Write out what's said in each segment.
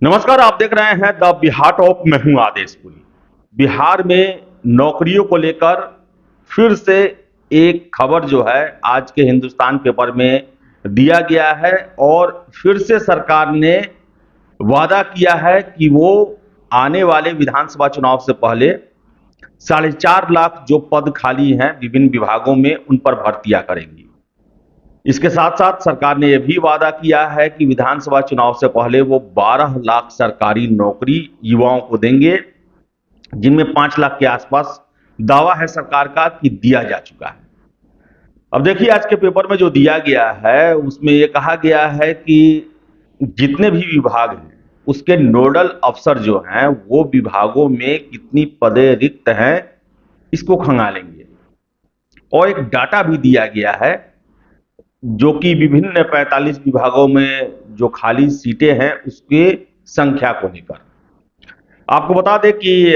नमस्कार, आप देख रहे हैं द बिहार ऑफ मैं हूं आदेशपुरी। बिहार में नौकरियों को लेकर फिर से एक खबर जो है आज के हिंदुस्तान पेपर में दिया गया है और फिर से सरकार ने वादा किया है कि वो आने वाले विधानसभा चुनाव से पहले 4.5 लाख जो पद खाली हैं विभिन्न विभागों में उन पर भर्तियां करेंगी। इसके साथ साथ सरकार ने यह भी वादा किया है कि विधानसभा चुनाव से पहले वो 12 लाख सरकारी नौकरी युवाओं को देंगे, जिनमें 5 लाख के आसपास दावा है सरकार का कि दिया जा चुका है। अब देखिए, आज के पेपर में जो दिया गया है उसमें यह कहा गया है कि जितने भी विभाग हैं उसके नोडल अफसर जो हैं वो विभागों में कितनी पदें रिक्त हैं इसको खंगालेंगे। और एक डाटा भी दिया गया है जो कि विभिन्न 45 विभागों में जो खाली सीटें हैं उसके संख्या को लेकर। आपको बता दें कि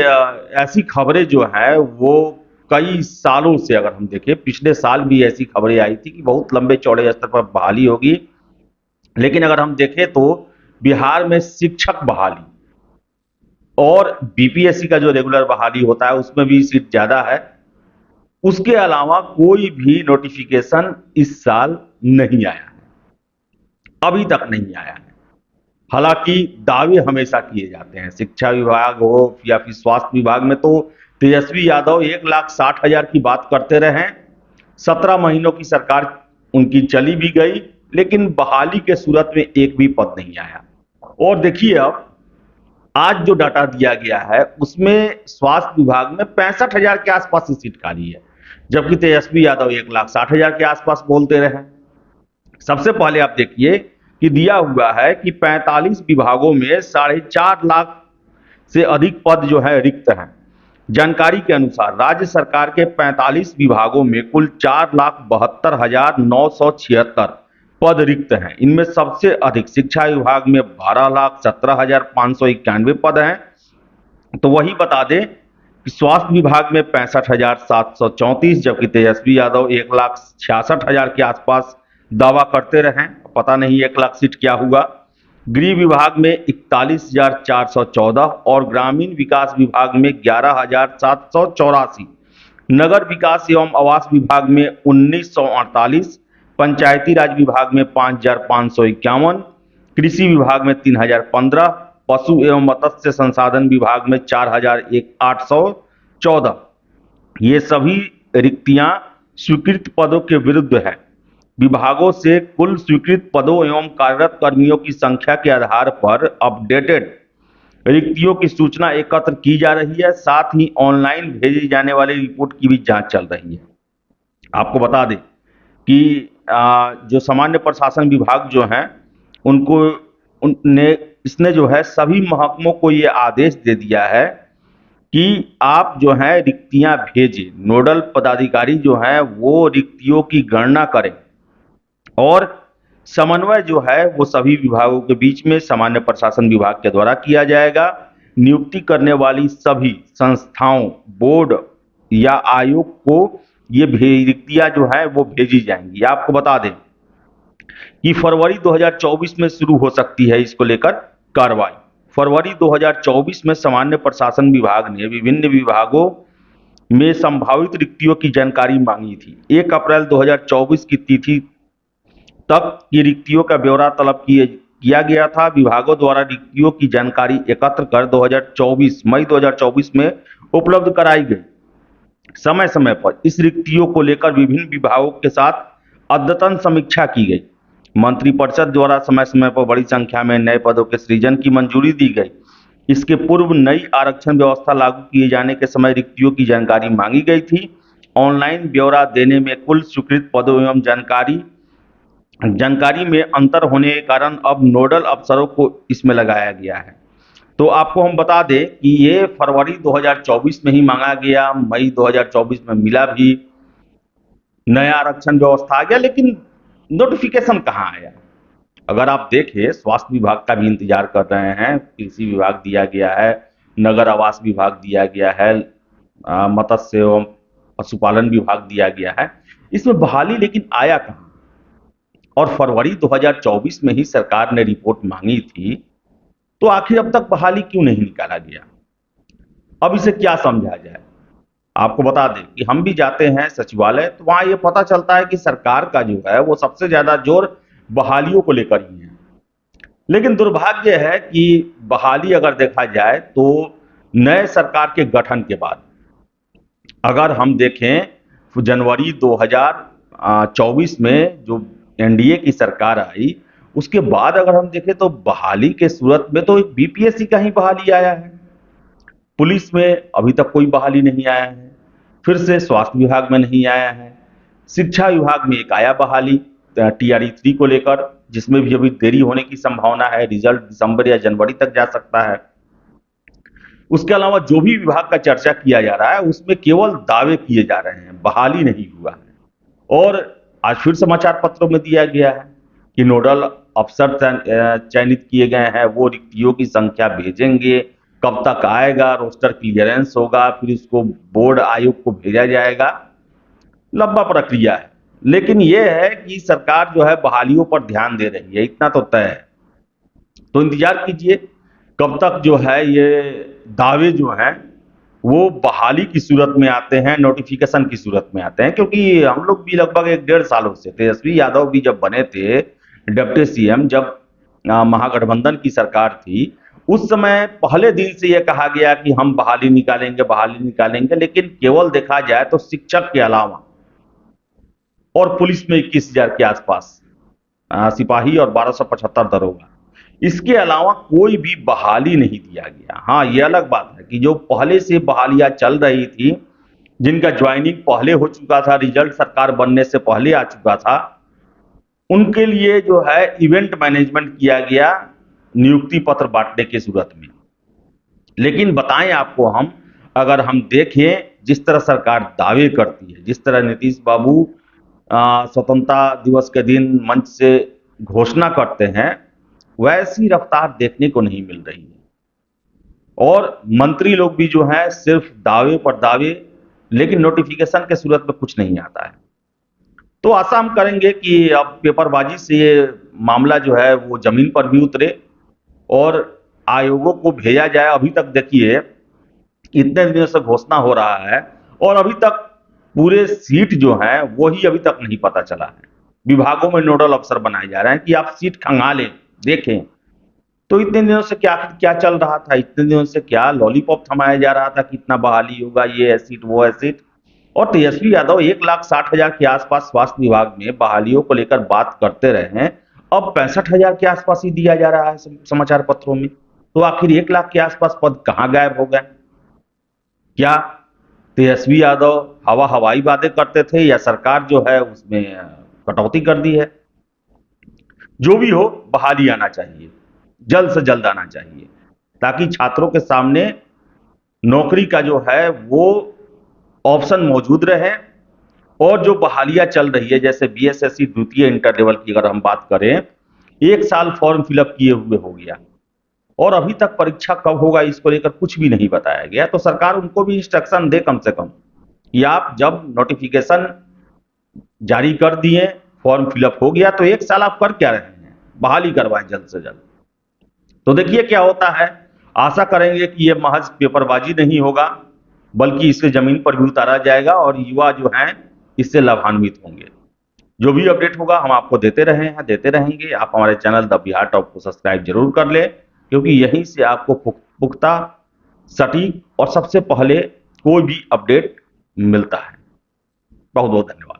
ऐसी खबरें जो हैं वो कई सालों से, अगर हम देखें पिछले साल भी ऐसी खबरें आई थी कि बहुत लंबे चौड़े स्तर पर बहाली होगी, लेकिन अगर हम देखें तो बिहार में शिक्षक बहाली और बीपीएससी का जो रेगुलर बहाली होता है उसमें भी सीट ज्यादा है, उसके अलावा कोई भी नोटिफिकेशन इस साल नहीं आया है, अभी तक नहीं आया है। हालांकि दावे हमेशा किए जाते हैं, शिक्षा विभाग हो या फिर स्वास्थ्य विभाग में तो तेजस्वी यादव 1,60,000 की बात करते रहे। 17 महीनों की सरकार उनकी चली भी गई, लेकिन बहाली के सूरत में एक भी पद नहीं आया। और देखिए, अब आज जो डाटा दिया गया है उसमें स्वास्थ्य विभाग में 65,000 के आसपास की सीट खाली है, जबकि तेजस्वी यादव 1,60,000 के आसपास बोलते रहे। सबसे पहले आप देखिए कि दिया हुआ है कि 45 विभागों में 4.5 लाख से अधिक पद जो है रिक्त हैं। जानकारी के अनुसार राज्य सरकार के 45 विभागों में कुल 4,72,976 पद रिक्त हैं। इनमें सबसे अधिक शिक्षा विभाग में 12,17,591 पद हैं। तो वही बता दें कि स्वास्थ्य विभाग में 65,734, जबकि तेजस्वी यादव 1,66,000 के आसपास दावा करते रहे। पता नहीं 1 लाख सीट क्या हुआ। गृह विभाग में 41,414 और ग्रामीण विकास विभाग में 11,784, नगर विकास एवं आवास विभाग में 1,948, पंचायती राज विभाग में 5,551, कृषि विभाग में 3,015, पशु एवं मत्स्य संसाधन विभाग में 4,814। ये सभी रिक्तियां स्वीकृत पदों के विरुद्ध है। विभागों से कुल स्वीकृत पदों एवं कार्यरत कर्मियों की संख्या के आधार पर अपडेटेड रिक्तियों की सूचना एकत्र की जा रही है। साथ ही ऑनलाइन भेजी जाने वाली रिपोर्ट की भी जांच चल रही है। आपको बता दें कि जो सामान्य प्रशासन विभाग जो है इसने जो है सभी महकमों को ये आदेश दे दिया है कि आप जो है रिक्तियां भेजें। नोडल पदाधिकारी जो है वो रिक्तियों की गणना करें और समन्वय जो है वो सभी विभागों के बीच में सामान्य प्रशासन विभाग के द्वारा किया जाएगा। नियुक्ति करने वाली सभी संस्थाओं, बोर्ड या आयोग को ये रिक्तियां जो है वो भेजी जाएंगी। आपको बता दें कि फरवरी 2024 में शुरू हो सकती है इसको लेकर कार्रवाई। फरवरी 2024 में सामान्य प्रशासन विभाग ने विभिन्न विभागों में संभावित रिक्तियों की जानकारी मांगी थी। 1 अप्रैल 2024 की तिथि तक की रिक्तियों का ब्यौरा तलब किया गया था। विभागों द्वारा रिक्तियों की जानकारी एकत्र कर मई 2024 में उपलब्ध कराई गई। समय समय पर इस रिक्तियों को लेकर विभिन्न विभागों के साथ अद्यतन समीक्षा की गई। मंत्रिपरिषद द्वारा समय समय पर बड़ी संख्या में नए पदों के सृजन की मंजूरी दी गई। इसके पूर्व नई आरक्षण व्यवस्था लागू किए जाने के समय रिक्तियों की जानकारी मांगी गई थी। ऑनलाइन ब्यौरा देने में कुल स्वीकृत पदों एवं जानकारी में अंतर होने के कारण अब नोडल अफसरों को इसमें लगाया गया है। तो आपको हम बता दें कि ये फरवरी 2024 में ही मांगा गया, मई 2024 में मिला भी, नया आरक्षण व्यवस्था आ गया, लेकिन नोटिफिकेशन कहाँ आया। अगर आप देखें, स्वास्थ्य विभाग का भी इंतजार कर रहे हैं, कृषि विभाग दिया गया है, नगर आवास विभाग दिया गया है, मत्स्य एवं पशुपालन विभाग दिया गया है, इसमें बहाली लेकिन आया कहाँ। और फरवरी 2024 में ही सरकार ने रिपोर्ट मांगी थी तो आखिर अब तक बहाली क्यों नहीं निकाला गया? अब इसे क्या समझा जाए? आपको बता दें कि हम भी जाते हैं सचिवालय, तो वहां ये पता चलता है कि सरकार का जो है वो सबसे ज्यादा जोर बहालियों को लेकर ही है। लेकिन दुर्भाग्य है कि बहाली अगर देखा जाए तो नए सरकार के गठन के बाद, अगर हम देखें जनवरी 2024 में जो एनडीए की सरकार आई, उसके बाद अगर हम देखें तो बहाली के सूरत में तो एक बीपीएससी का ही बहाली आया है। पुलिस में अभी तक कोई बहाली नहीं आया है, फिर से स्वास्थ्य विभाग में नहीं आया है, शिक्षा विभाग में एक आया बहाली टीआरई 3 को लेकर, जिसमें भी अभी देरी होने की संभावना है, रिजल्ट दिसंबर या जनवरी तक जा सकता है। उसके अलावा जो भी विभाग का चर्चा किया जा रहा है उसमें केवल दावे किए जा रहे हैं, बहाली नहीं हुआ है। और आज फिर समाचार पत्रों में दिया गया है कि नोडल अफसर चयनित किए गए हैं, वो रिक्तियों की संख्या भेजेंगे, कब तक आएगा, रोस्टर क्लियरेंस होगा, फिर उसको बोर्ड आयोग को भेजा जाएगा। लंबा प्रक्रिया है, लेकिन यह है कि सरकार जो है बहालियों पर ध्यान दे रही है, इतना तो तय है। तो इंतजार कीजिए कब तक जो है ये दावे जो हैं वो बहाली की सूरत में आते हैं, नोटिफिकेशन की सूरत में आते हैं। क्योंकि हम लोग भी लगभग 1-1.5 सालों से, तेजस्वी यादव भी जब बने थे डिप्टी सीएम, जब महागठबंधन की सरकार थी, उस समय पहले दिन से यह कहा गया कि हम बहाली निकालेंगे, बहाली निकालेंगे। लेकिन केवल देखा जाए तो शिक्षक के अलावा और पुलिस में 21,000 के आसपास सिपाही और 1275 दरोगा, इसके अलावा कोई भी बहाली नहीं दिया गया। हाँ, ये अलग बात है कि जो पहले से बहालियां चल रही थी, जिनका ज्वाइनिंग पहले हो चुका था, रिजल्ट सरकार बनने से पहले आ चुका था, उनके लिए जो है इवेंट मैनेजमेंट किया गया नियुक्ति पत्र बांटने की सूरत में। लेकिन बताएं आपको हम, अगर हम देखें जिस तरह सरकार दावे करती है, जिस तरह नीतीश बाबू स्वतंत्रता दिवस के दिन मंच से घोषणा करते हैं, वैसी रफ्तार देखने को नहीं मिल रही है। और मंत्री लोग भी जो है सिर्फ दावे पर दावे, लेकिन नोटिफिकेशन के सूरत में कुछ नहीं आता है। तो आशा हम करेंगे कि अब पेपरबाजी से ये मामला जो है वो जमीन पर भी उतरे और आयोगों को भेजा जाए। अभी तक देखिए इतने दिनों से घोषणा हो रहा है और अभी तक पूरे सीट जो है वो ही अभी तक नहीं पता चला है। विभागों में नोडल अफसर बनाए जा रहे हैं कि आप सीट खंगालें, देखें। तो इतने दिनों से क्या चल रहा था? इतने दिनों से क्या लॉलीपॉप थमाया जा रहा था कि इतना बहाली होगा, ये है सीट, वो है सीट। और तेजस्वी यादव 1,60,000 के आसपास स्वास्थ्य विभाग में बहालियों को लेकर बात करते रहे हैं, अब 65,000 के आसपास ही दिया जा रहा है समाचार पत्रों में। तो आखिर 1 लाख के आसपास पद कहां गायब हो गए? क्या तेजस्वी यादव हवाई वादे करते थे या सरकार जो है उसमें कटौती कर दी है? जो भी हो, बहाली आना चाहिए, जल्द से जल्द आना चाहिए, ताकि छात्रों के सामने नौकरी का जो है वो ऑप्शन मौजूद रहे। और जो बहालियां चल रही है, जैसे बीएसएससी द्वितीय इंटर लेवल की अगर हम बात करें, 1 साल फॉर्म फिलअप किए हुए हो गया और अभी तक परीक्षा कब होगा इसको लेकर कुछ भी नहीं बताया गया। तो सरकार उनको भी इंस्ट्रक्शन दे कम से कम कि आप जब नोटिफिकेशन जारी कर दिए, फॉर्म फिलअप हो गया, तो 1 साल आप कर क्या रहे हैं? बहाली करवाएं जल्द से जल्द। तो देखिए क्या होता है। आशा करेंगे कि ये महज पेपरबाजी नहीं होगा, बल्कि इसे जमीन पर भी उतारा जाएगा और युवा जो हैं इससे लाभान्वित होंगे। जो भी अपडेट होगा हम आपको देते रहे हैं, देते रहेंगे। आप हमारे चैनल द बिहार टॉप को सब्सक्राइब जरूर कर लें, क्योंकि यहीं से आपको पुख्ता, सटीक और सबसे पहले कोई भी अपडेट मिलता है। बहुत बहुत धन्यवाद।